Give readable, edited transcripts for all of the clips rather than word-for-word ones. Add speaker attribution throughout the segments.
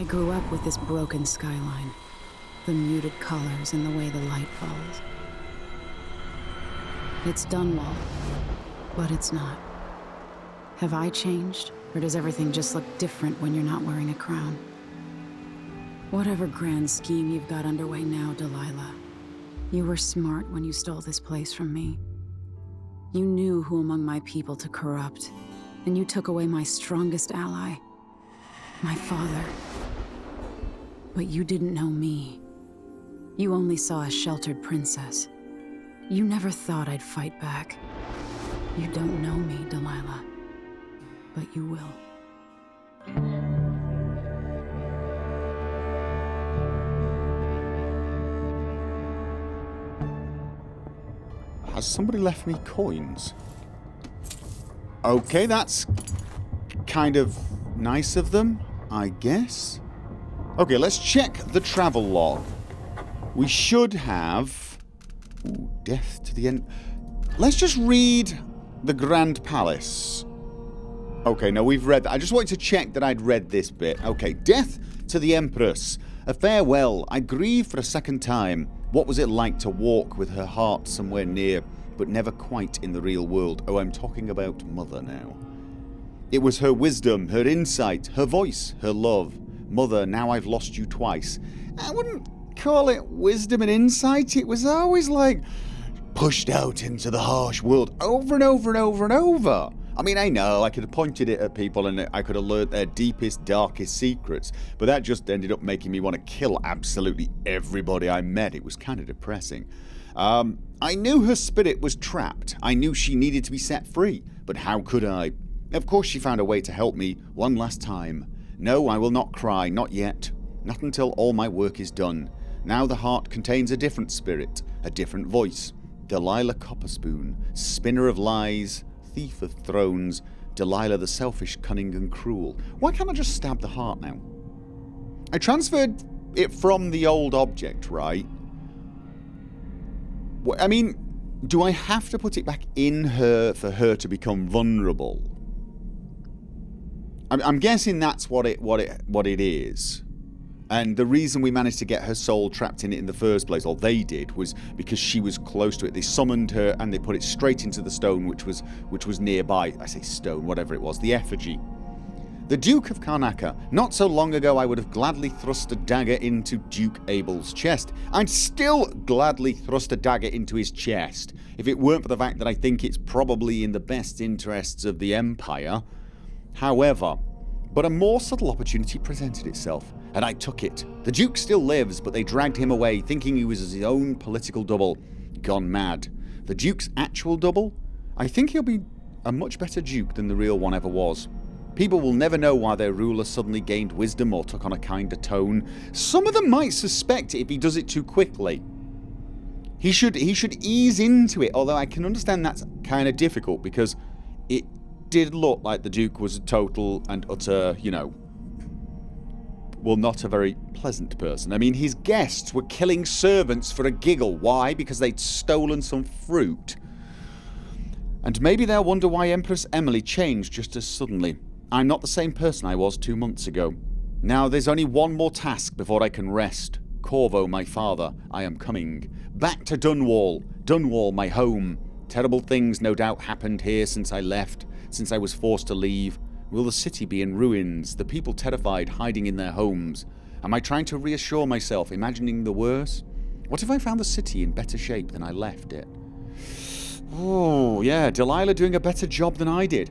Speaker 1: I grew up with this broken skyline. The muted colors and the way the light falls. It's Dunwall, but it's not. Have I changed, or does everything just look different when you're not wearing a crown? Whatever grand scheme you've got underway now, Delilah, you were smart when you stole this place from me. You knew who among my people to corrupt, and you took away my strongest ally, my father. But you didn't know me. You only saw a sheltered princess. You never thought I'd fight back. You don't know me, Delilah, but you will.
Speaker 2: Has somebody left me coins? Okay, that's kind of nice of them, I guess. Okay, let's check the travel log. We should have... Ooh, death to the end. Let's just read the Grand Palace. Okay, no, we've read that. I just wanted to check that I'd read this bit. Okay, death to the Empress. A farewell. I grieve for a second time. What was it like to walk with her heart somewhere near, but never quite in the real world? Oh, I'm talking about Mother now. It was her wisdom, her insight, her voice, her love. Mother, now I've lost you twice. I wouldn't call it wisdom and insight. It was always like pushed out into the harsh world over and over and over and over. I mean, I know I could have pointed it at people and I could have learnt their deepest, darkest secrets, but that just ended up making me want to kill absolutely everybody I met. It was kind of depressing. I knew her spirit was trapped. I knew she needed to be set free, but how could I? Of course she found a way to help me one last time. No, I will not cry, not yet. Not until all my work is done. Now the heart contains a different spirit, a different voice. Delilah Copperspoon, spinner of lies, thief of thrones, Delilah the selfish, cunning and cruel. Why can't I just stab the heart now? I transferred it from the old object, right? I mean, do I have to put it back in her for her to become vulnerable? I'm guessing that's what it is. And the reason we managed to get her soul trapped in it in the first place, or they did, was because she was close to it. They summoned her and they put it straight into the stone which was nearby. I say stone, whatever it was, the effigy. The Duke of Karnaca. Not so long ago I would have gladly thrust a dagger into Duke Abel's chest. I'd still gladly thrust a dagger into his chest, if it weren't for the fact that I think it's probably in the best interests of the Empire. However, but a more subtle opportunity presented itself, and I took it. The Duke still lives, but they dragged him away, thinking he was his own political double. Gone mad. The Duke's actual double? I think he'll be a much better Duke than the real one ever was. People will never know why their ruler suddenly gained wisdom or took on a kinder tone. Some of them might suspect it if he does it too quickly. He should ease into it, although I can understand that's kind of difficult, because it did look like the Duke was a total and utter, well, not a very pleasant person. I mean, his guests were killing servants for a giggle. Why? Because they'd stolen some fruit. And maybe they'll wonder why Empress Emily changed just as suddenly. I'm not the same person I was 2 months ago. Now there's only one more task before I can rest. Corvo, my father, I am coming. Back to Dunwall. Dunwall, my home. Terrible things no doubt happened here since I left. Since I was forced to leave. Will the city be in ruins, the people terrified, hiding in their homes? Am I trying to reassure myself, imagining the worst? What if I found the city in better shape than I left it? Oh, yeah, Delilah doing a better job than I did.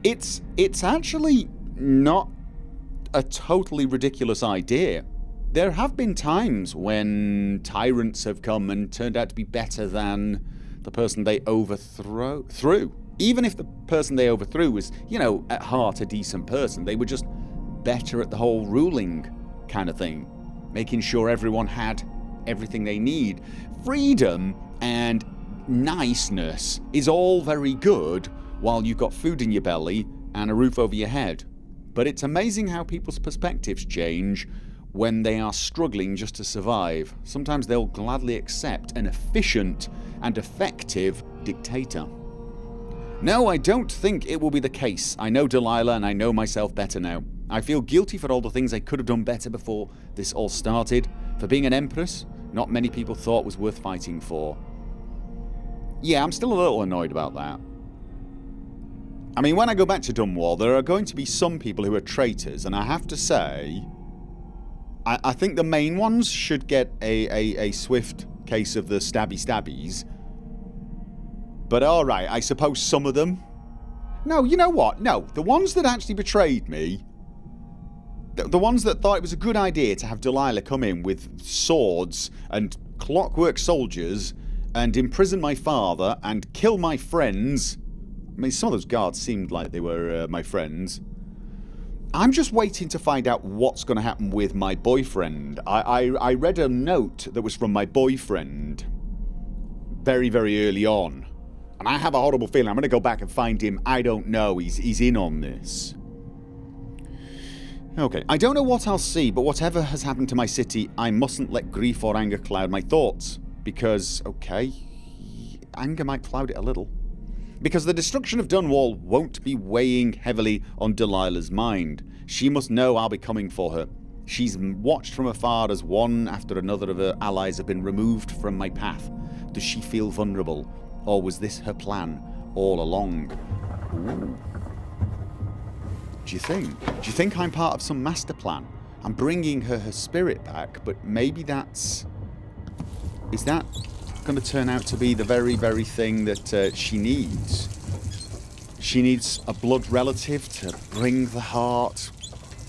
Speaker 2: It's actually not a totally ridiculous idea. There have been times when tyrants have come and turned out to be better than the person they overthrew. Even if the person they overthrew was, at heart a decent person, they were just better at the whole ruling kind of thing. Making sure everyone had everything they need. Freedom and niceness is all very good while you've got food in your belly and a roof over your head. But it's amazing how people's perspectives change when they are struggling just to survive. Sometimes they'll gladly accept an efficient and effective dictator. No, I don't think it will be the case. I know Delilah and I know myself better now. I feel guilty for all the things I could have done better before this all started. For being an empress, not many people thought was worth fighting for. Yeah, I'm still a little annoyed about that. I mean, when I go back to Dunwall, there are going to be some people who are traitors, and I have to say, I think the main ones should get a swift case of the stabbies. But alright, I suppose some of them... No, you know what? No, the ones that actually betrayed me, the ones that thought it was a good idea to have Delilah come in with swords and clockwork soldiers and imprison my father and kill my friends... I mean, some of those guards seemed like they were my friends. I'm just waiting to find out what's going to happen with my boyfriend. I read a note that was from my boyfriend very, very early on. And I have a horrible feeling I'm going to go back and find him. I don't know. He's in on this. Okay. I don't know what I'll see, but whatever has happened to my city, I mustn't let grief or anger cloud my thoughts. Because, okay, anger might cloud it a little. Because the destruction of Dunwall won't be weighing heavily on Delilah's mind. She must know I'll be coming for her. She's watched from afar as one after another of her allies have been removed from my path. Does she feel vulnerable? Or was this her plan all along? Ooh. Do you think I'm part of some master plan? I'm bringing her spirit back, but maybe that's... Is that going to turn out to be the very, very thing that she needs? She needs a blood relative to bring the heart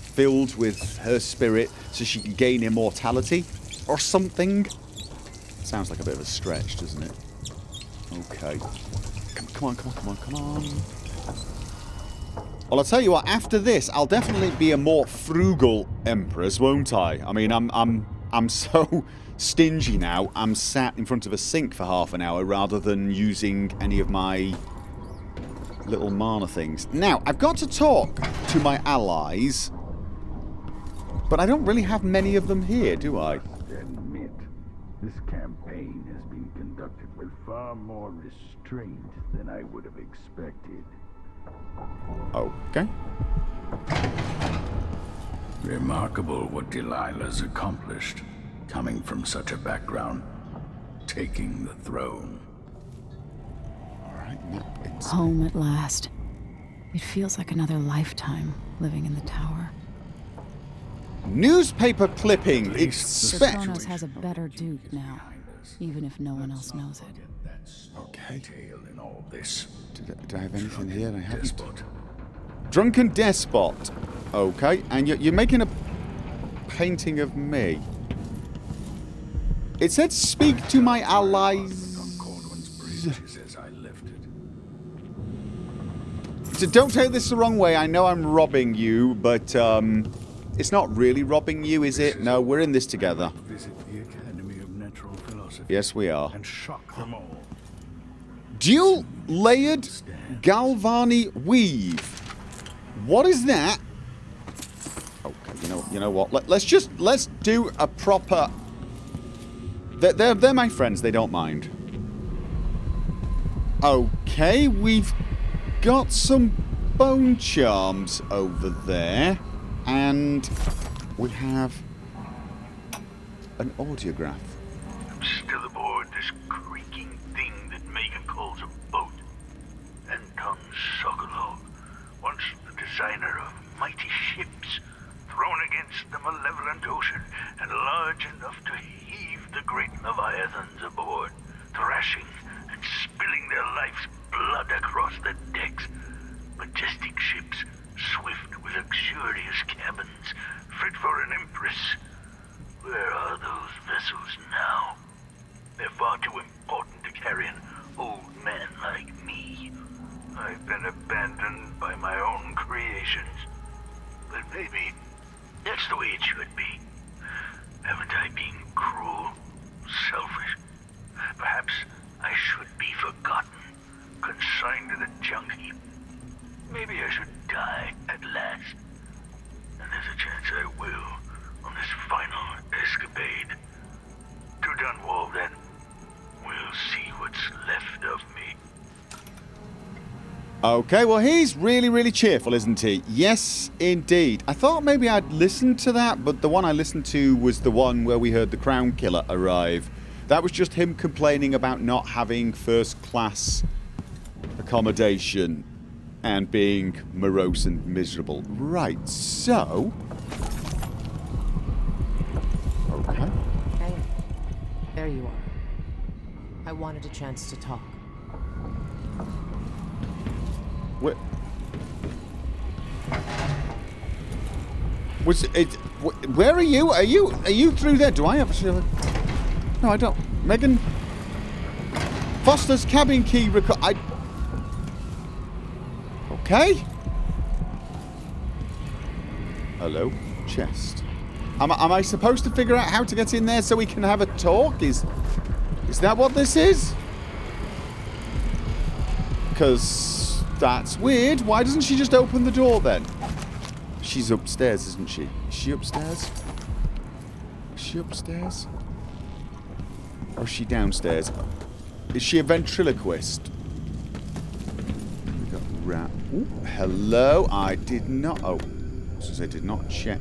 Speaker 2: filled with her spirit so she can gain immortality? Or something? Sounds like a bit of a stretch, doesn't it? Okay. Come on. Well, I'll tell you what, after this, I'll definitely be a more frugal empress, won't I? I mean, I'm so stingy now, I'm sat in front of a sink for half an hour rather than using any of my little mana things. Now, I've got to talk to my allies, but I don't really have many of them here, do I?
Speaker 3: Admit, this campaign has been conducted with far more restraint than I would have expected.
Speaker 2: Okay.
Speaker 3: Remarkable what Delilah's accomplished, coming from such a background, taking the throne.
Speaker 2: Alright,
Speaker 1: home at last. It feels like another lifetime living in the tower.
Speaker 2: Newspaper clipping.
Speaker 1: Dishonored has a better duke now, even if no one else knows it.
Speaker 2: Okay.
Speaker 3: In all this.
Speaker 2: Did I have anything here? I haven't. Drunken despot. Okay, and you're making a painting of me. It said, "Speak to my allies." So don't take this the wrong way. I know I'm robbing you, but it's not really robbing you, is it? No, we're in this together.
Speaker 3: Visit the Academy of Natural Philosophy.
Speaker 2: Yes, we are.
Speaker 3: And shock them all.
Speaker 2: Dual layered Galvani weave. What is that? Okay, you know what? Let's do a proper. They're my friends. They don't mind. Okay, we've got some bone charms over there, and we have an audiograph.
Speaker 4: I'm still aboard this creaking thing that Meagan calls a boat. Anton Sokolov, once the designer of mighty ships, thrown against the malevolent ocean and large enough to heave the great leviathans aboard, thrashing and spilling their life's blood across the decks. Majestic ships, swift with luxurious cabins, fit for an empress. Where are those vessels now? They're far too important to carry an old man like me. I've been abandoned by my own creations. But maybe that's the way it should be. Haven't I been cruel, selfish? Perhaps I should be forgotten, consigned to the junk heap. Maybe I should die at last. And there's a chance I will on this final escapade. To Dunwall, then. We'll see what's left of me.
Speaker 2: Okay, well, he's really, really cheerful, isn't he? Yes, indeed. I thought maybe I'd listened to that, but the one I listened to was the one where we heard the Crown Killer arrive. That was just him complaining about not having first-class accommodation and being morose and miserable. Right, so... Okay.
Speaker 5: Hey, there you are. I wanted a chance to talk.
Speaker 2: What? Was it? Where are you? Are you through there? Do I have a... No, I don't. Meagan Foster's cabin key Okay. Hello, chest. Am I supposed to figure out how to get in there so we can have a talk? Is that what this is? Because that's weird. Why doesn't she just open the door then? She's upstairs, isn't she? Is she upstairs? Is she upstairs? Or is she downstairs? Is she a ventriloquist? We got rat. Ooh, hello. I did not. Oh, I did not check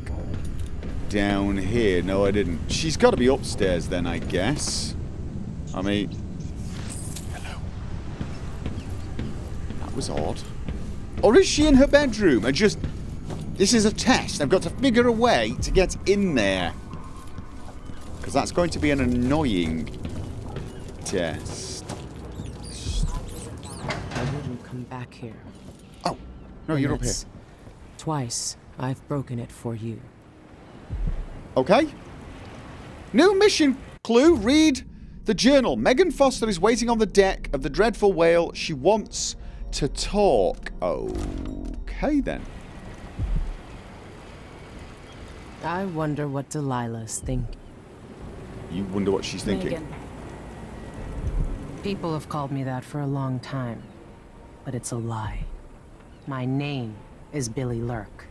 Speaker 2: down here. No, I didn't. She's got to be upstairs then, I guess. I mean, hello. That was odd. Or is she in her bedroom? This is a test. I've got to figure a way to get in there. Because that's going to be an annoying test.
Speaker 5: I wouldn't come back here.
Speaker 2: Oh, no, you're up here.
Speaker 5: Twice, I've broken it for you.
Speaker 2: Okay. New mission clue. Read the journal. Meagan Foster is waiting on the deck of the Dreadful Whale. She wants to talk. Okay, then.
Speaker 5: I wonder what Delilah's thinking.
Speaker 2: You wonder what she's thinking.
Speaker 1: Meagan.
Speaker 5: People have called me that for a long time, but it's a lie. My name is Billy Lurk.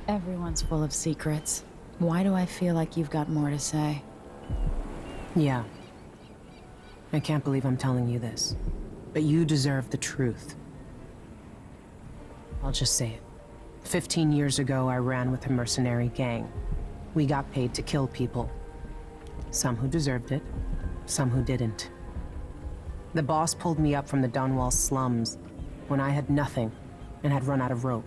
Speaker 1: Everyone's full of secrets. Why do I feel like you've got more to say?
Speaker 5: Yeah. I can't believe I'm telling you this, but you deserve the truth. I'll just say it. 15 years ago, I ran with a mercenary gang. We got paid to kill people. Some who deserved it, some who didn't. The boss pulled me up from the Dunwall slums when I had nothing and had run out of rope.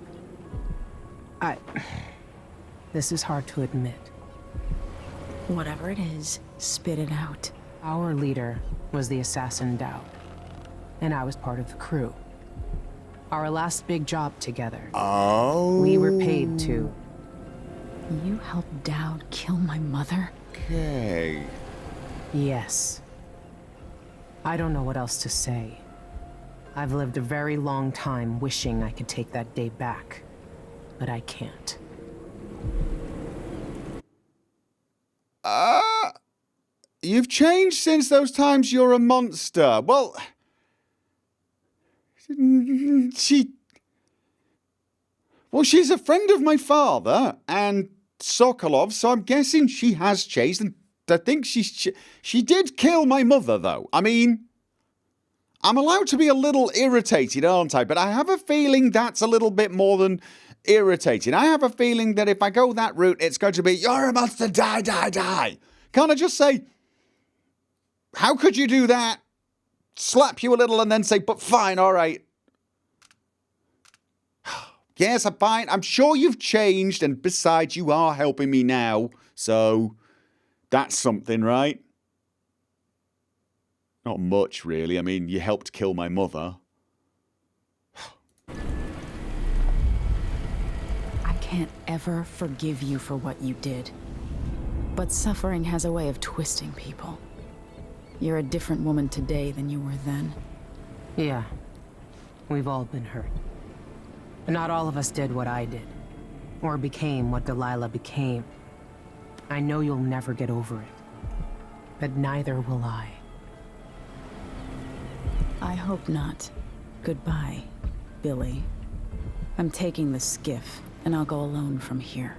Speaker 5: This is hard to admit.
Speaker 1: Whatever it is, spit it out.
Speaker 5: Our leader was the assassin Dowd, and I was part of the crew. Our last big job together.
Speaker 2: Oh.
Speaker 5: We were paid to...
Speaker 1: You helped Dowd kill my mother?
Speaker 2: Okay.
Speaker 5: Yes. I don't know what else to say. I've lived a very long time wishing I could take that day back, but I can't.
Speaker 2: You've changed since those times. You're a monster. Well, she's a friend of my father and Sokolov, so I'm guessing she has changed, and I think she did kill my mother, though. I mean, I'm allowed to be a little irritated, aren't I? But I have a feeling that's a little bit more than irritating. I have a feeling that if I go that route, it's going to be, you're a monster, die, die, die. Can't I just say, how could you do that? Slap you a little and then say, but fine, all right. Yes, I'm fine. I'm sure you've changed, and besides, you are helping me now. So, that's something, right? Not much, really. I mean, you helped kill my mother.
Speaker 1: I can't ever forgive you for what you did. But suffering has a way of twisting people. You're a different woman today than you were then.
Speaker 5: Yeah. We've all been hurt. But not all of us did what I did. Or became what Delilah became. I know you'll never get over it. But neither will I.
Speaker 1: I hope not. Goodbye, Billy. I'm taking the skiff, and I'll go alone from here.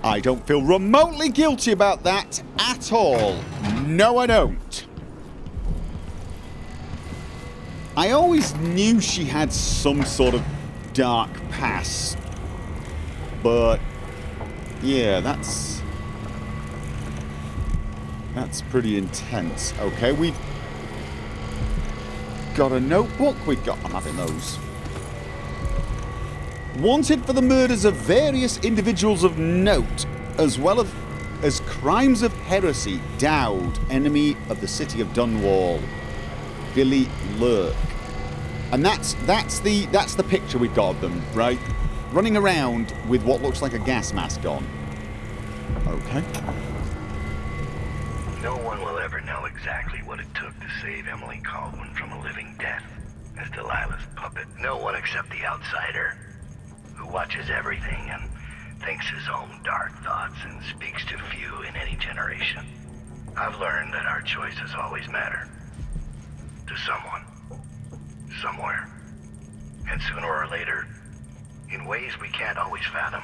Speaker 2: I don't feel remotely guilty about that at all. No, I don't. I always knew she had some sort of dark past. But, yeah, that's pretty intense. Okay, we've got a notebook. I'm having those. Wanted for the murders of various individuals of note, as well as crimes of heresy. Dowd, enemy of the city of Dunwall. Billy Lurk. And that's the picture we've got of them, right? Running around with what looks like a gas mask on. Okay.
Speaker 4: No one will ever know exactly what it took to save Emily Caldwin from a living death as Delilah's puppet. No one except the outsider, who watches everything and thinks his own dark thoughts and speaks to few in any generation. I've learned that our choices always matter. To someone. Somewhere. And sooner or later, in ways we can't always fathom,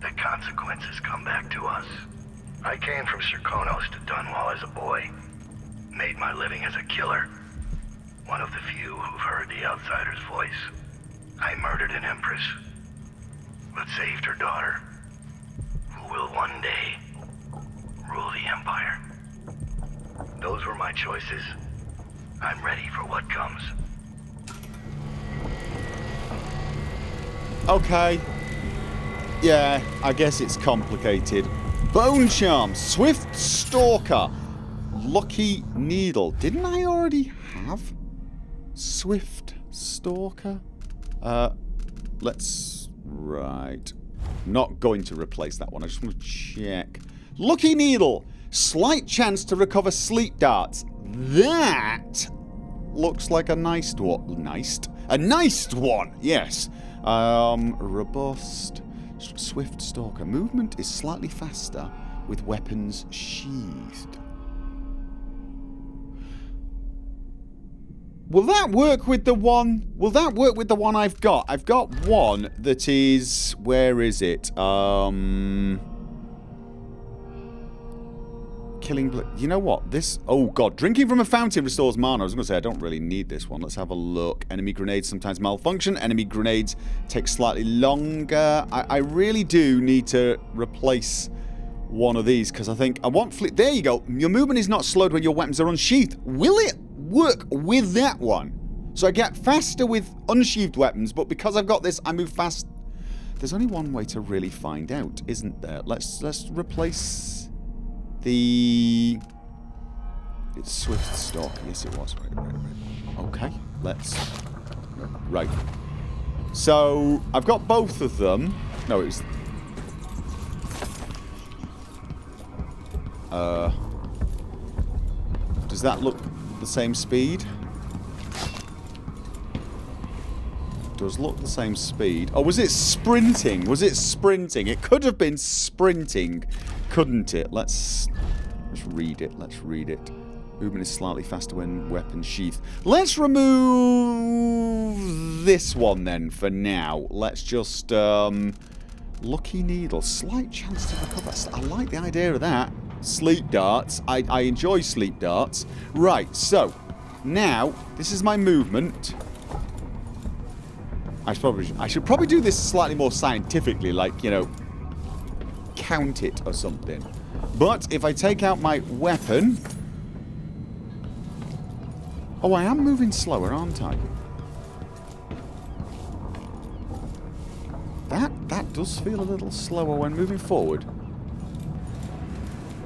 Speaker 4: the consequences come back to us. I came from Serkonos to Dunwall as a boy. Made my living as a killer. One of the few who've heard the outsider's voice. I murdered an empress, but saved her daughter, who will one day rule the empire. Those were my choices. I'm ready for what comes.
Speaker 2: Okay. Yeah, I guess it's complicated. Bonecharms, Swift Stalker, Lucky Needle. Didn't I already have Swift Stalker? Right. Not going to replace that one. I just want to check. Lucky Needle, slight chance to recover sleep darts. That looks like a nice one. A nice one, yes. Robust. Swift Stalker. Movement is slightly faster with weapons sheathed. Will that work with the one? Will that work with the one I've got? I've got one that is... Where is it? Killing... You know what? This... Oh, God. Drinking from a fountain restores mana. I was going to say, I don't really need this one. Let's have a look. Enemy grenades sometimes malfunction. Enemy grenades take slightly longer. I really do need to replace one of these, because I think I want... There you go. Your movement is not slowed when your weapons are unsheathed. Will it work with that one? So I get faster with unsheathed weapons, but because I've got this, I move fast. There's only one way to really find out, isn't there? Let's replace... It's Swift Stalker. Yes, it was. Right. Okay, let's... Right. So, I've got both of them. No, it was... Does that look the same speed? Does look the same speed. Oh, was it sprinting? Was it sprinting? It could have been sprinting, couldn't it? Let's read it. Let's read it. Movement is slightly faster when weapon sheathed. Let's remove this one then for now. Let's just Lucky Needle. Slight chance to recover. I like the idea of that. Sleep darts. I enjoy sleep darts. Right, so now this is my movement. I should probably do this slightly more scientifically, like, you know, count it or something. But if I take out my weapon... Oh, I am moving slower, aren't I? That does feel a little slower when moving forward.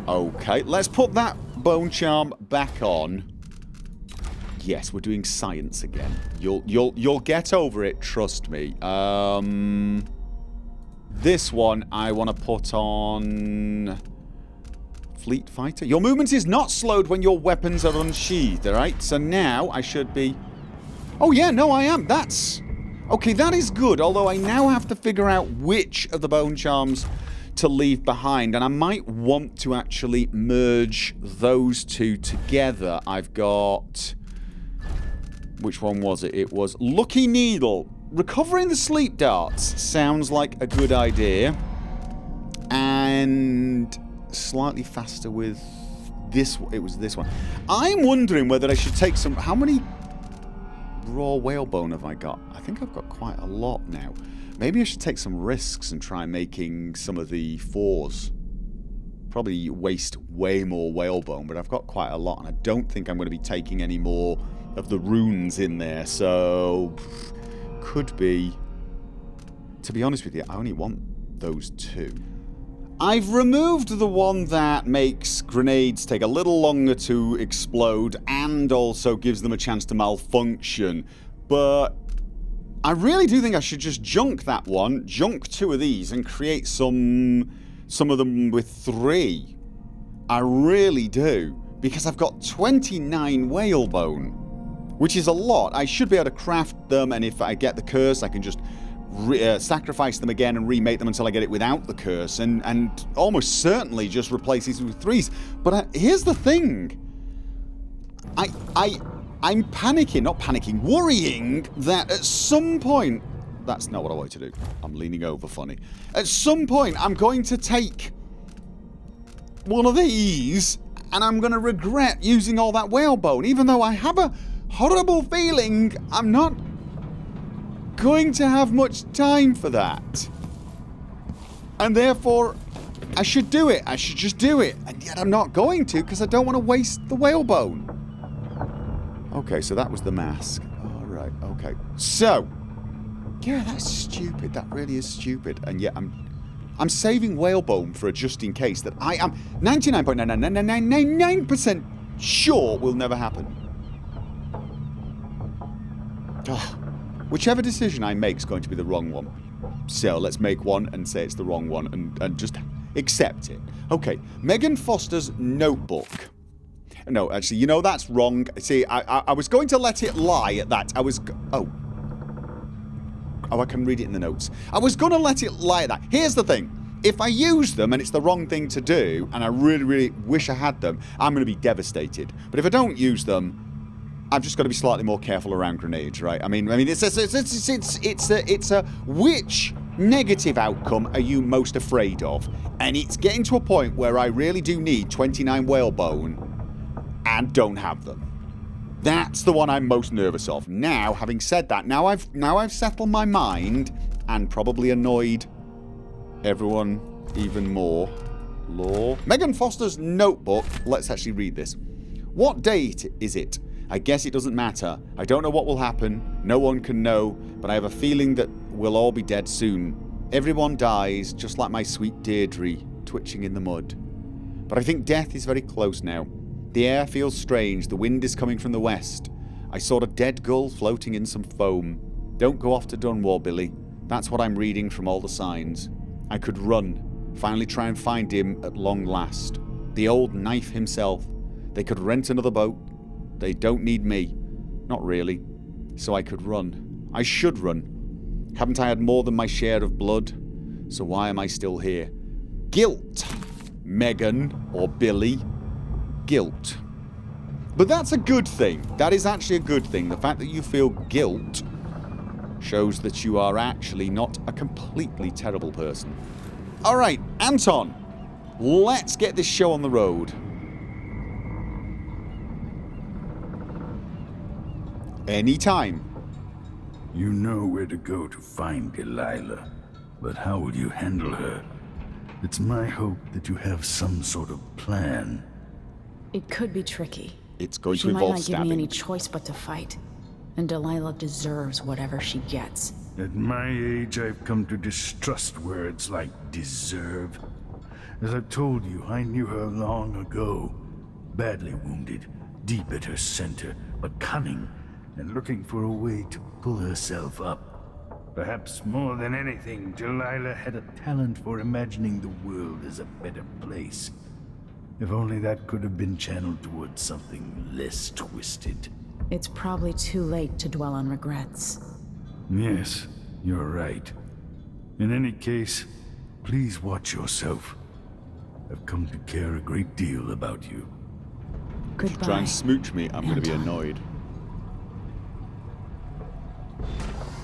Speaker 2: Okay, let's put that bone charm back on. Yes, we're doing science again. You'll get over it, trust me. This one I want to put on Fleet Fighter. Your movement is not slowed when your weapons are unsheathed, alright? So now I should be... Oh yeah, no I am. That's... Okay, that is good, although I now have to figure out which of the bone charms to leave behind, and I might want to actually merge those two together. I've got... Which one was it? It was Lucky Needle. Recovering the sleep darts sounds like a good idea. And and slightly faster with this. It was this one. I'm wondering whether I should take some... How many raw whalebone have I got? I think I've got quite a lot now. Maybe I should take some risks and try making some of the 4s. Probably waste way more whalebone, but I've got quite a lot, and I don't think I'm going to be taking any more of the runes in there, so could be. To be honest with you, I only want those 2. I've removed the one that makes grenades take a little longer to explode and also gives them a chance to malfunction, but I really do think I should just junk that one, junk 2 of these, and create some of them with 3. I really do, because I've got 29 whalebone, which is a lot. I should be able to craft them, and if I get the curse, I can just sacrifice them again and remake them until I get it without the curse, and almost certainly just replace these with 3s. But here's the thing. I'm panicking, not panicking, worrying that at some point... That's not what I wanted to do. I'm leaning over funny. At some point, I'm going to take one of these, and I'm going to regret using all that whalebone, even though I have a horrible feeling I'm not going to have much time for that. And therefore, I should do it. I should just do it. And yet I'm not going to, because I don't want to waste the whalebone. Okay, so that was the mask. Alright, okay. So... yeah, that's stupid. That really is stupid. And yet I'm saving whalebone for a just in case that I am 99.99999% sure will never happen. Ugh. Whichever decision I make is going to be the wrong one. So let's make one and say it's the wrong one and just accept it. Okay, Meagan Foster's notebook. No, actually, you know, that's wrong. See, I was going to let it lie at that. Oh, I can read it in the notes. I was going to let it lie at that. Here's the thing. If I use them and it's the wrong thing to do, and I really, really wish I had them, I'm going to be devastated. But if I don't use them, I've just got to be slightly more careful around grenades, right? I mean, it's a which negative outcome are you most afraid of? And it's getting to a point where I really do need 29 whalebone and don't have them. That's the one I'm most nervous of. Now, having said that, now I've settled my mind and probably annoyed everyone even more. Law. Meagan Foster's notebook. Let's actually read this. What date is it? I guess it doesn't matter. I don't know what will happen. No one can know, but I have a feeling that we'll all be dead soon. Everyone dies, just like my sweet Deirdre, twitching in the mud. But I think death is very close now. The air feels strange. The wind is coming from the west. I saw a dead gull floating in some foam. Don't go off to Dunwall, Billy. That's what I'm reading from all the signs. I could run. Finally try and find him at long last. The old knife himself. They could rent another boat. They don't need me. Not really. So I could run. I should run. Haven't I had more than my share of blood? So why am I still here? Guilt. Meagan or Billy. Guilt. But that's a good thing. That is actually a good thing. The fact that you feel guilt shows that you are actually not a completely terrible person. Alright, Anton. Let's get this show on the road. Anytime.
Speaker 3: You know where to go to find Delilah, but how will you handle her? It's my hope that you have some sort of plan.
Speaker 1: It could be tricky.
Speaker 2: It's going
Speaker 1: She
Speaker 2: to
Speaker 1: might
Speaker 2: involve
Speaker 1: not give me
Speaker 2: stabbing.
Speaker 1: any choice but to fight. And Delilah deserves whatever she gets.
Speaker 3: At my age, I've come to distrust words like deserve. As I've told you, I knew her long ago. Badly wounded, deep at her center, but cunning, and looking for a way to pull herself up. Perhaps more than anything, Delilah had a talent for imagining the world as a better place. If only that could have been channeled towards something less twisted.
Speaker 1: It's probably too late to dwell on regrets.
Speaker 3: Yes, you're right. In any case, please watch yourself. I've come to care a great deal about you.
Speaker 1: Goodbye.
Speaker 2: Try and smooch me, I'm going to be annoyed.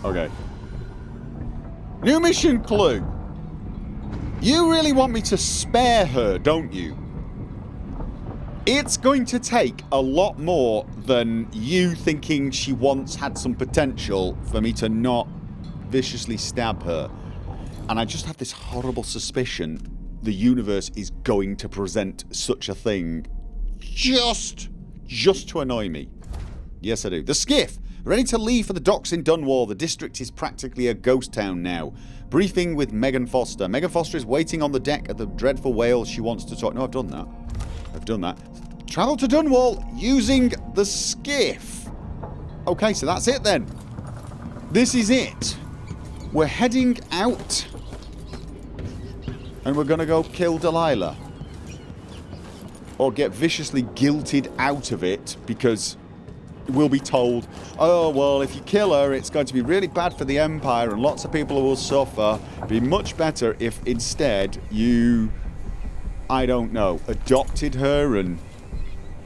Speaker 2: Okay. New mission clue. You really want me to spare her, don't you? It's going to take a lot more than you thinking she once had some potential for me to not viciously stab her. And I just have this horrible suspicion the universe is going to present such a thing just to annoy me. Yes, I do. The skiff! Ready to leave for the docks in Dunwall. The district is practically a ghost town now. Briefing with Meagan Foster. Meagan Foster is waiting on the deck at the dreadful whale. She wants to talk. No, I've done that. I've done that. Travel to Dunwall using the skiff. Okay, so that's it then. This is it. We're heading out. And we're going to go kill Delilah. Or get viciously guilted out of it because we'll be told, oh, well, if you kill her, it's going to be really bad for the Empire and lots of people will suffer. It'd be much better if instead you, I don't know, adopted her and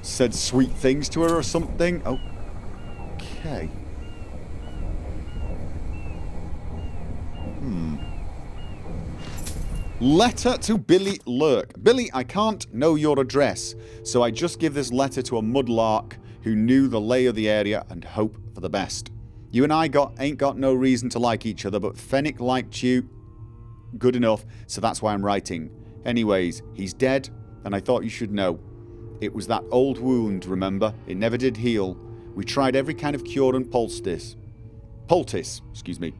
Speaker 2: said sweet things to her or something. Okay. Letter to Billy Lurk. Billy, I can't know your address, so I just give this letter to a mudlark who knew the lay of the area and hope for the best. You and I ain't got no reason to like each other, but Fennec liked you good enough, so that's why I'm writing. Anyways, he's dead, and I thought you should know. It was that old wound, remember? It never did heal. We tried every kind of cure and poultice, excuse me.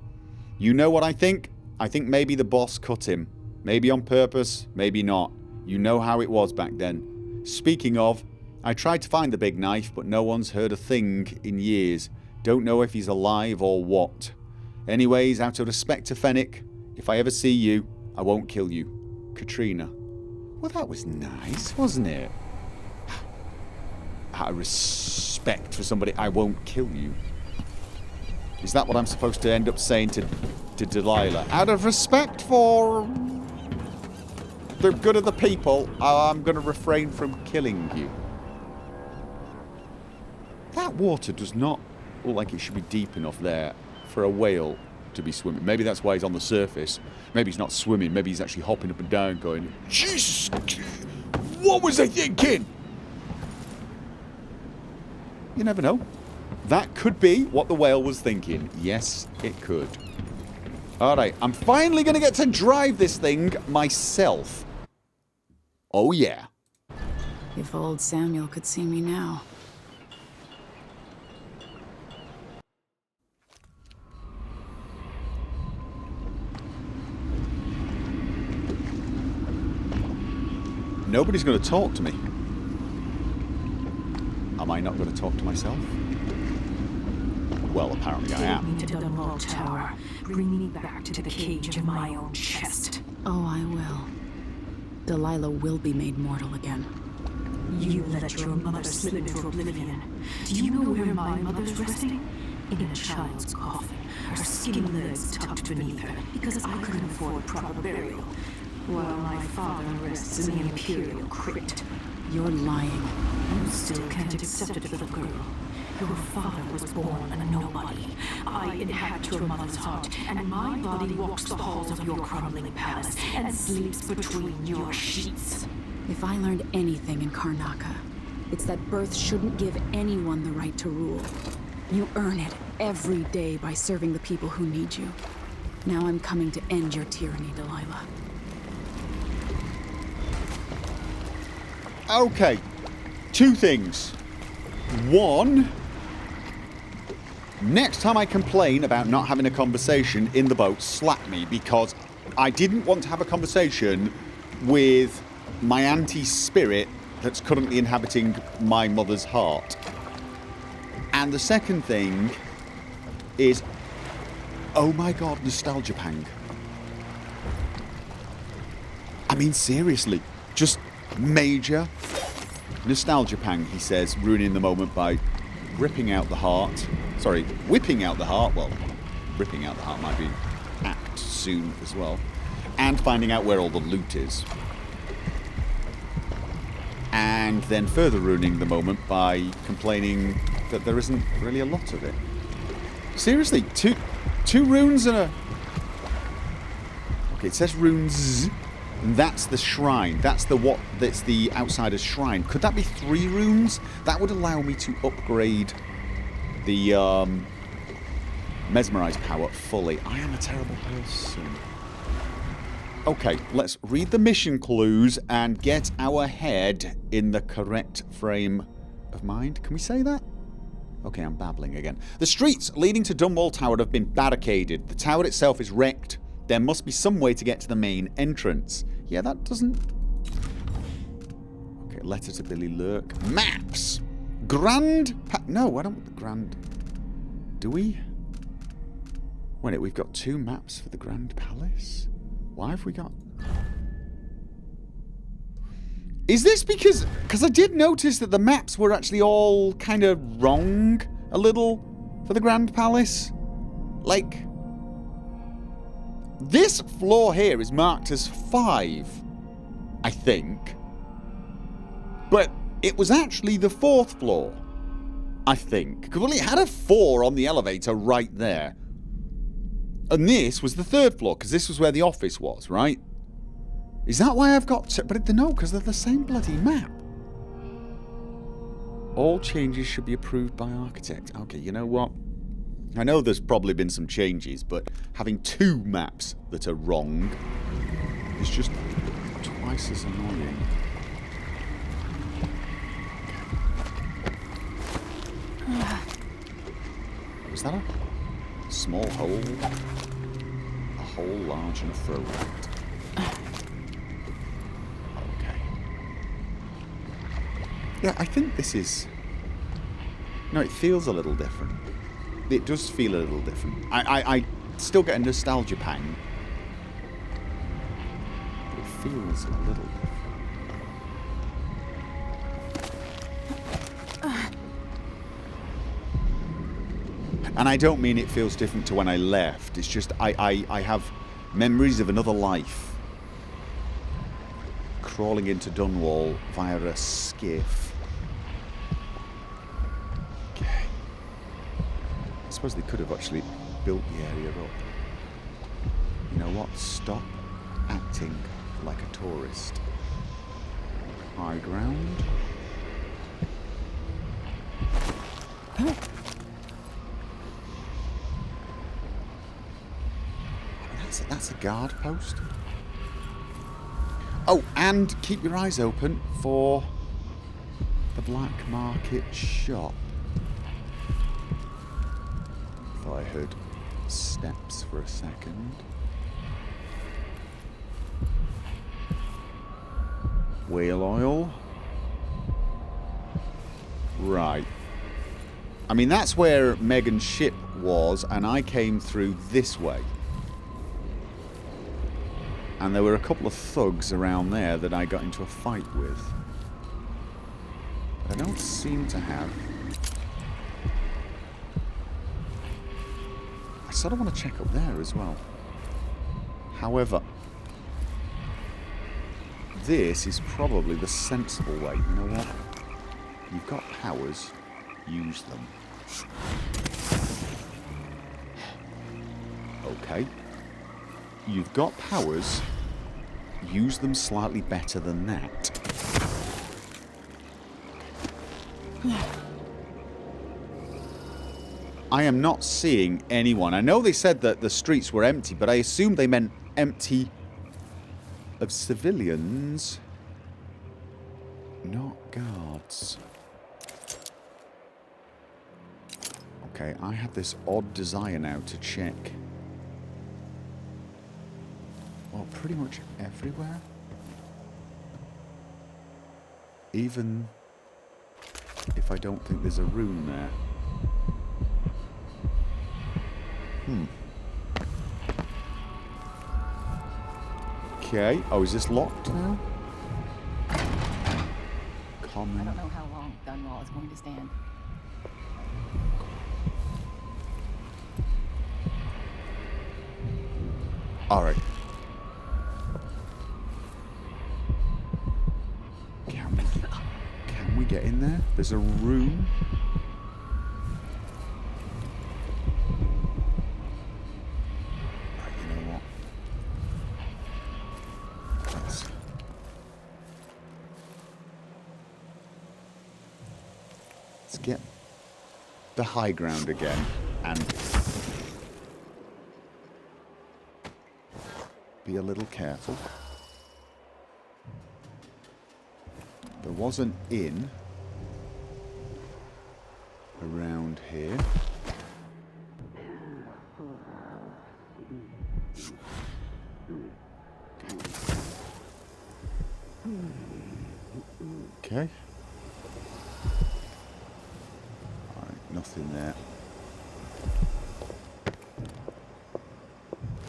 Speaker 2: You know what I think? I think maybe the boss cut him. Maybe on purpose, maybe not. You know how it was back then. Speaking of, I tried to find the big knife, but no one's heard a thing in years. Don't know if he's alive or what. Anyways, out of respect to Fennec, if I ever see you, I won't kill you. Katrina. Well, that was nice, wasn't it? Out of respect for somebody, I won't kill you. Is that what I'm supposed to end up saying to Delilah? Out of respect for the good of the people, I'm going to refrain from killing you. That water does not look like it should be deep enough there for a whale to be swimming. Maybe that's why he's on the surface. Maybe he's not swimming. Maybe he's actually hopping up and down going, Jesus, what was I thinking? You never know. That could be what the whale was thinking. Yes, it could. Alright, I'm finally going to get to drive this thing myself. Oh, yeah.
Speaker 1: If old Samuel could see me now.
Speaker 2: Nobody's going to talk to me. Am I not going to talk to myself? Well, apparently I am.
Speaker 6: Take me to Dunwall Tower. Bring me back to the cage of my own chest.
Speaker 1: Oh, I will. Delilah will be made mortal again.
Speaker 6: You let your mother slip into oblivion. Do you know where my mother's resting? In a child's coffin, her skinny legs tucked beneath her, because I couldn't afford proper burial, while my father rests in the Imperial crypt.
Speaker 1: You're lying.
Speaker 6: You still can't accept it, little girl. Your father was born a nobody. I inhabit your mother's heart, and my body walks the halls of your crumbling palace and sleeps between your sheets.
Speaker 1: If I learned anything in Karnaca, it's that birth shouldn't give anyone the right to rule. You earn it every day by serving the people who need you. Now I'm coming to end your tyranny, Delilah.
Speaker 2: Okay. Two things. One, next time I complain about not having a conversation in the boat, slap me, because I didn't want to have a conversation with my anti-spirit that's currently inhabiting my mother's heart. And the second thing is, oh my god, nostalgia pang. I mean, seriously, just major nostalgia pang, he says, ruining the moment by ripping out the heart. Sorry, whipping out the heart. Well, ripping out the heart might be apt soon as well. And finding out where all the loot is. And then further ruining the moment by complaining that there isn't really a lot of it. Seriously, two runes and a... Okay, it says runes, And that's the shrine. That's the outsider's shrine. Could that be 3 rooms? That would allow me to upgrade the mesmerize power fully. I am a terrible person. Okay, let's read the mission clues and get our head in the correct frame of mind. Can we say that? Okay, I'm babbling again. The streets leading to Dunwall Tower have been barricaded. The tower itself is wrecked. There must be some way to get to the main entrance. Yeah, that doesn't... Okay, letter to Billy Lurk. Maps! No, I don't want the Grand... Do we? Wait, we've got 2 maps for the Grand Palace? Why have we got... Is this because... Because I did notice that the maps were actually all kind of wrong a little for the Grand Palace. Like... This floor here is marked as 5, I think. But it was actually the 4th floor, I think. Well, it had a 4 on the elevator right there. And this was the 3rd floor, because this was where the office was, right? Is that why I've got... But no, because they're the same bloody map. All changes should be approved by architect. Okay, you know what? I know there's probably been some changes, but having 2 maps that are wrong is just twice as annoying. Was that a small hole? A hole large enough for a rat. Okay. Yeah, I think this is... No, it feels a little different. It does feel a little different. I still get a nostalgia pang. But it feels a little different. And I don't mean it feels different to when I left. It's just I have memories of another life. Crawling into Dunwall via a skiff. I suppose they could have actually built the area up. You know what? Stop acting like a tourist. High ground. That's a guard post. Oh, and keep your eyes open for the black market shop. I heard steps for a second. Whale oil. Right. I mean, that's where Meagan's ship was, and I came through this way. And there were a couple of thugs around there that I got into a fight with. But I don't seem to have... I sort of want to check up there as well. However, this is probably the sensible way. You know what? You've got powers. Use them. Okay. You've got powers. Use them slightly better than that. I am not seeing anyone. I know they said that the streets were empty, but I assumed they meant empty of civilians, not guards. Okay, I have this odd desire now to check. Well, pretty much everywhere. Even if I don't think there's a room there. Okay. Oh, is this locked now? Common.
Speaker 7: I don't know how long Dunwall is going to stand.
Speaker 2: Alright. Can we get in there? There's a room. Right, you know what? Let's get the high ground again and be a little careful. There was an inn around here. Okay. Alright, nothing there.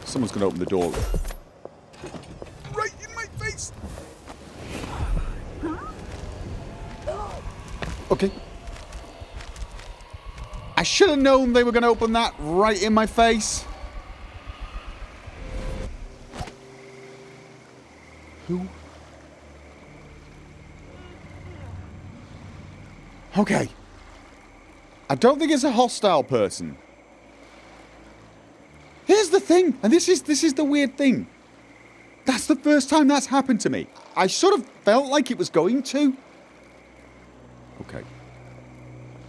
Speaker 2: Someone's going to open the door. Right in my face! Okay. I should have known they were going to open that right in my face. Who? Okay. I don't think it's a hostile person. Here's the thing, and this is the weird thing. That's the first time that's happened to me. I sort of felt like it was going to. Okay.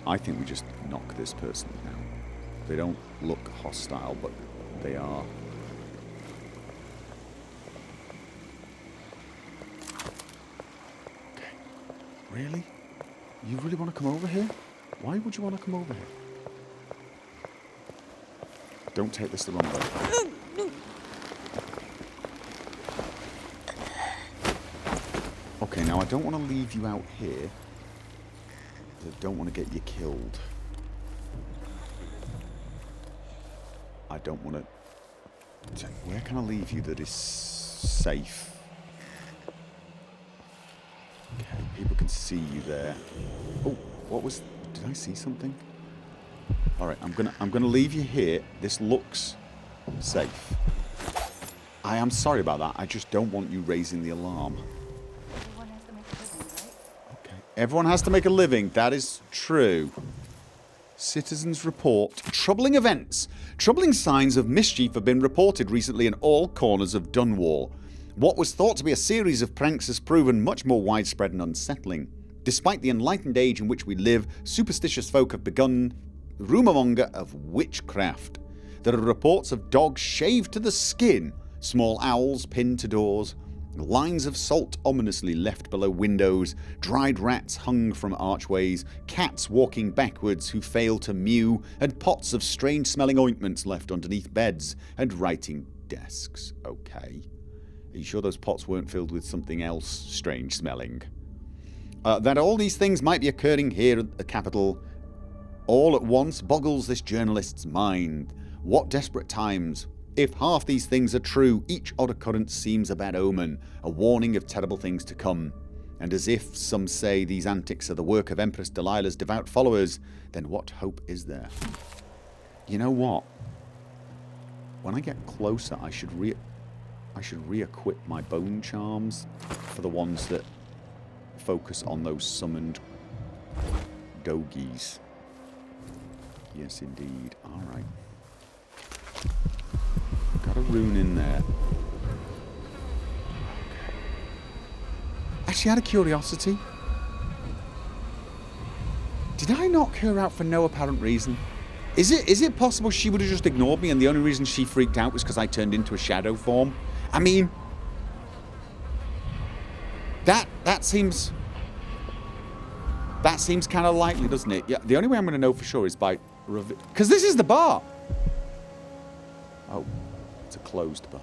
Speaker 2: I think we just knock this person down. They don't look hostile, but they are. Okay. Really? You really want to come over here? Why would you want to come over here? Don't take this the wrong way. Okay, now I don't want to leave you out here. I don't want to get you killed. I don't want to... Where can I leave you that is safe? Okay, people can see you there. Oh, what was... Did I see something? Alright, I'm gonna leave you here. This looks safe. I am sorry about that. I just don't want you raising the alarm.
Speaker 7: Everyone has to make a living, right?
Speaker 2: Okay. Everyone has to make a living. That is true. Citizens report troubling events. Troubling signs of mischief have been reported recently in all corners of Dunwall. What was thought to be a series of pranks has proven much more widespread and unsettling. Despite the enlightened age in which we live, superstitious folk have begun rumourmonger of witchcraft. There are reports of dogs shaved to the skin, small owls pinned to doors, lines of salt ominously left below windows, dried rats hung from archways, cats walking backwards who fail to mew, and pots of strange-smelling ointments left underneath beds and writing desks. Okay. Are you sure those pots weren't filled with something else strange-smelling? That all these things might be occurring here at the capital all at once boggles this journalist's mind. What desperate times. If half these things are true, each odd occurrence seems a bad omen, a warning of terrible things to come. And as if some say these antics are the work of Empress Delilah's devout followers, then what hope is there? You know what? When I get closer, I should re-equip my bonecharms for the ones that focus on those summoned dogies. Yes, indeed. Alright. Got a rune in there. Actually, out of curiosity, did I knock her out for no apparent reason? Is it possible she would have just ignored me and the only reason she freaked out was because I turned into a shadow form? I mean, that seems kind of likely, doesn't it? Yeah. The only way I'm going to know for sure is by because this is the bar. Oh, it's a closed bar.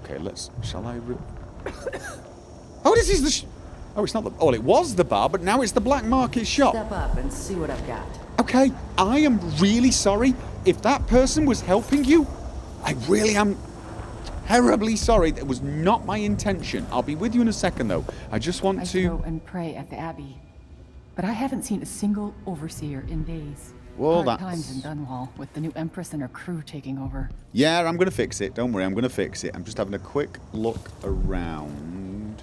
Speaker 2: Okay, shall I... Oh, this is the... Oh, it's not the... Oh, it was the bar, but now it's the black market shop.
Speaker 8: Step up and see what I've got.
Speaker 2: Okay, I am really sorry. If that person was helping you, I really am terribly sorry. That was not my intention. I'll be with you in a second, though. I just want to...
Speaker 7: go and pray at the Abbey. But I haven't seen a single overseer in days.
Speaker 2: Well,
Speaker 7: Hard times in Dunwall, with the new Empress and her crew taking over.
Speaker 2: Yeah, I'm going to fix it. Don't worry, I'm going to fix it. I'm just having a quick look around.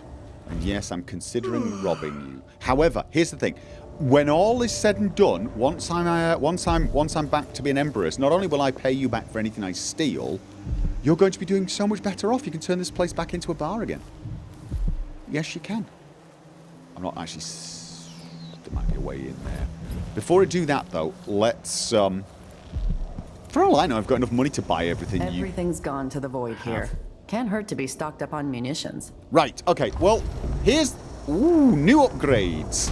Speaker 2: And yes, I'm considering robbing you. However, here's the thing. When all is said and done, once I'm back to being Empress, not only will I pay you back for anything I steal, you're going to be doing so much better off. You can turn this place back into a bar again. Yes, you can. I'm not actually... There might be a way in there. Before I do that, though, let's... For all I know, I've got enough money to buy everything
Speaker 8: Everything's gone to the void here. Can't hurt to be stocked up on munitions.
Speaker 2: Right, okay, well, here's... Ooh, new upgrades.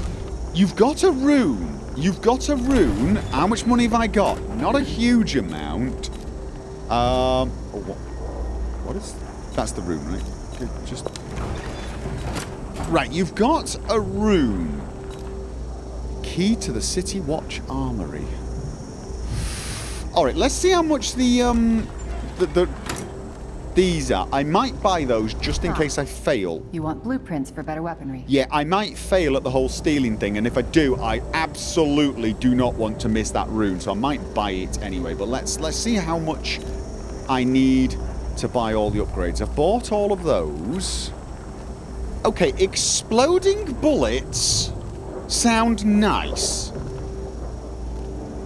Speaker 2: You've got a rune. You've got a rune. How much money have I got? Not a huge amount. What is... That's the rune, right? Okay, just... Right, you've got a rune. Key to the City Watch Armory. Alright, let's see how much these are. I might buy those just in case I fail.
Speaker 7: You want blueprints for better weaponry?
Speaker 2: Yeah, I might fail at the whole stealing thing, and if I do, I absolutely do not want to miss that rune, so I might buy it anyway. But let's see how much I need to buy all the upgrades. I've bought all of those. Okay, exploding bullets sound nice.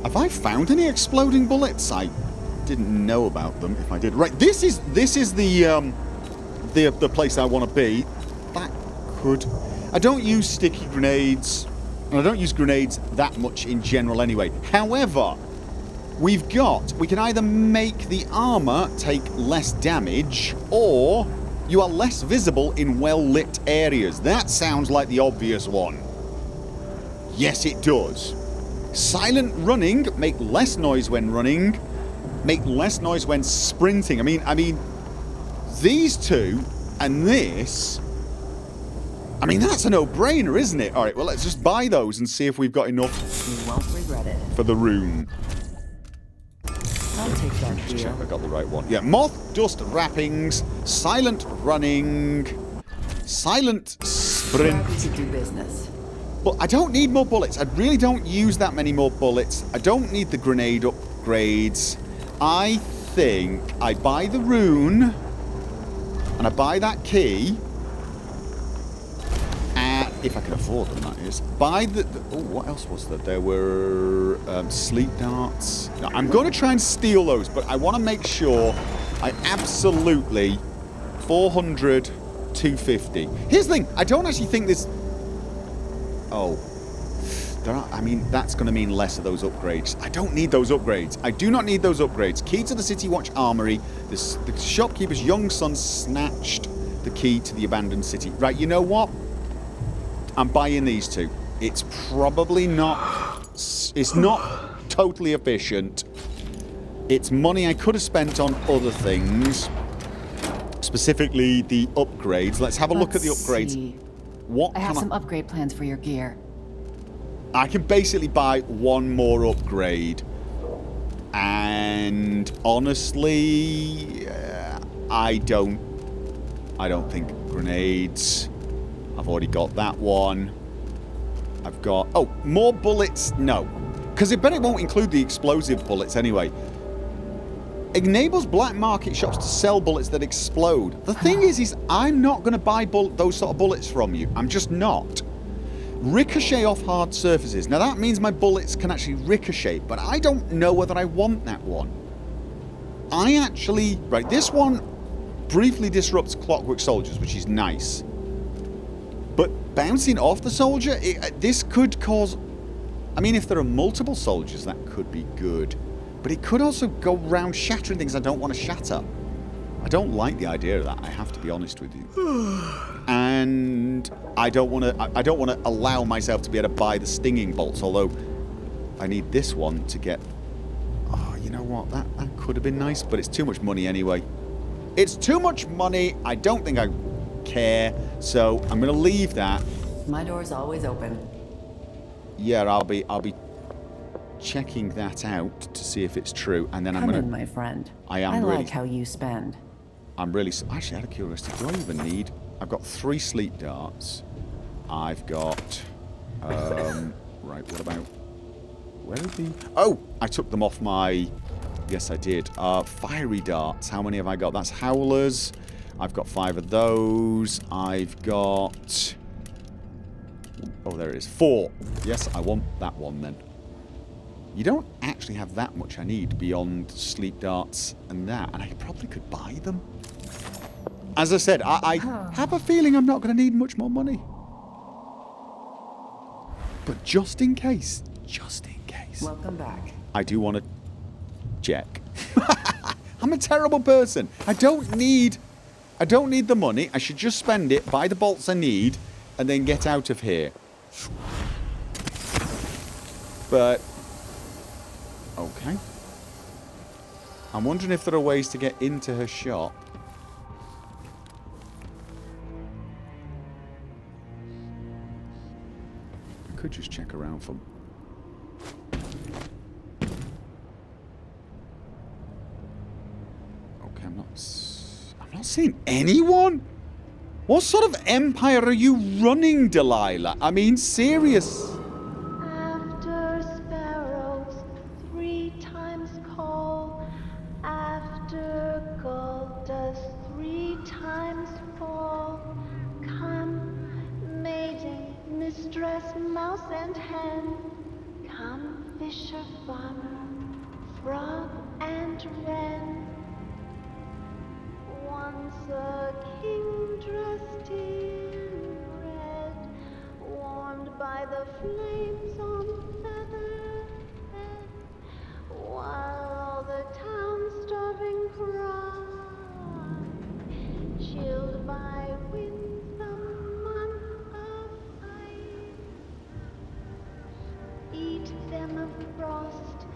Speaker 2: Have I found any exploding bullets? I didn't know about them. If I did, right. This is the place I want to be. That could. I don't use sticky grenades, and I don't use grenades that much in general anyway. However, we can either make the armor take less damage, or you are less visible in well-lit areas. That sounds like the obvious one. Yes, it does. Silent running, make less noise when running, make less noise when sprinting. I mean, these two and this, I mean, that's a no-brainer, isn't it? All right, well, let's just buy those and see if we've got enough
Speaker 8: You won't regret it.
Speaker 2: for the rune.
Speaker 8: I'll take that
Speaker 2: Check
Speaker 8: deal.
Speaker 2: I got the right one. Yeah, moth dust wrappings, silent running, silent sprint.
Speaker 8: Happy to do business.
Speaker 2: But I don't need more bullets. I really don't use that many more bullets. I don't need the grenade upgrades. I think I buy the rune and I buy that key. If I can afford them, that is. Buy the oh, what else was there? There were sleep darts. No, I'm going to try and steal those, but I want to make sure I absolutely 400, 250. Here's the thing. I don't actually think this... Oh. I mean, that's going to mean less of those upgrades. I don't need those upgrades. I do not need those upgrades. Key to the City Watch Armory. The shopkeeper's young son snatched the key to the abandoned city. Right, you know what? I'm buying these two. It's probably not... It's not totally efficient. It's money I could have spent on other things. Specifically, the upgrades. Let's have a look at the upgrades.
Speaker 7: See.
Speaker 2: What
Speaker 7: I have
Speaker 2: can
Speaker 7: some upgrade plans for your gear.
Speaker 2: I can basically buy one more upgrade. And honestly, I don't think grenades. I've already got that one. I've got... Oh, more bullets? No. Because I bet it won't include the explosive bullets anyway. Enables black market shops to sell bullets that explode. The thing is I'm not going to buy those sort of bullets from you. I'm just not. Ricochet off hard surfaces. Now that means my bullets can actually ricochet, but I don't know whether I want that one. I actually... Right, this one briefly disrupts clockwork soldiers, which is nice. But bouncing off the soldier, this could cause... I mean, if there are multiple soldiers, that could be good. But it could also go around shattering things I don't want to shatter. I don't like the idea of that, I have to be honest with you. And I don't want to allow myself to be able to buy the stinging bolts, although I need this one to get... Oh, you know what? That could have been nice, but it's too much money anyway. It's too much money. I don't think I care, so I'm going to leave that.
Speaker 8: My door's always open.
Speaker 2: Yeah, I'll be checking that out to see if it's true, and then I'm
Speaker 8: Come
Speaker 2: going
Speaker 8: in,
Speaker 2: to...
Speaker 8: my friend.
Speaker 2: I am
Speaker 8: I
Speaker 2: really...
Speaker 8: like how you spend.
Speaker 2: I'm really... Actually, out of curiosity, do I even need... I've got 3 sleep darts. I've got... right, what about... Where are the... Oh! I took them off my... Yes, I did. Fiery darts. How many have I got? That's howlers. I've got 5 of those. I've got... Oh, there it is. 4. Yes, I want that one then. You don't actually have that much I need beyond sleep darts and that. And I probably could buy them. As I said, I have a feeling I'm not going to need much more money. But just in case,
Speaker 8: Welcome back.
Speaker 2: I do want to check. I'm a terrible person. I don't need the money. I should just spend it, buy the bolts I need, and then get out of here. But okay. I'm wondering if there are ways to get into her shop. I could just check around for... Okay, I'm not seeing anyone? What sort of empire are you running, Delilah? I mean, serious.
Speaker 9: After sparrows 3 times call, after gold dust 3 times fall, come, maiden, mistress, mouse and hen, come, fisher, farmer, frog and wren. Once a king dressed in red, warmed by the flames on feather bed, while all the town starving cry, chilled by winds the month of ice. Eat them of frost,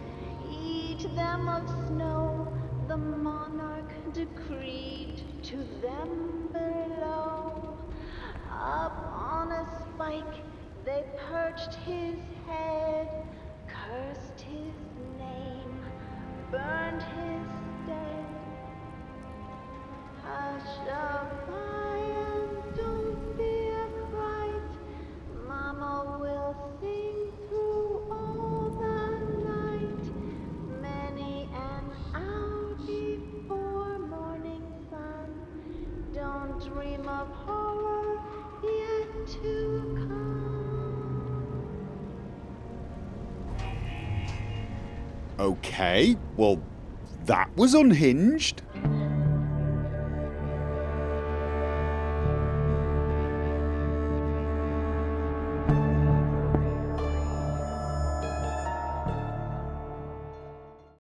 Speaker 9: eat them of snow, the monarch decreed to them below. Up on a spike they perched his head, cursed his name, burned his stead. Hush up, and don't be afraid, Mama will sing through all the night, many an hour before morning sun. Don't dream of horror yet to come.
Speaker 2: Okay, well, that was unhinged.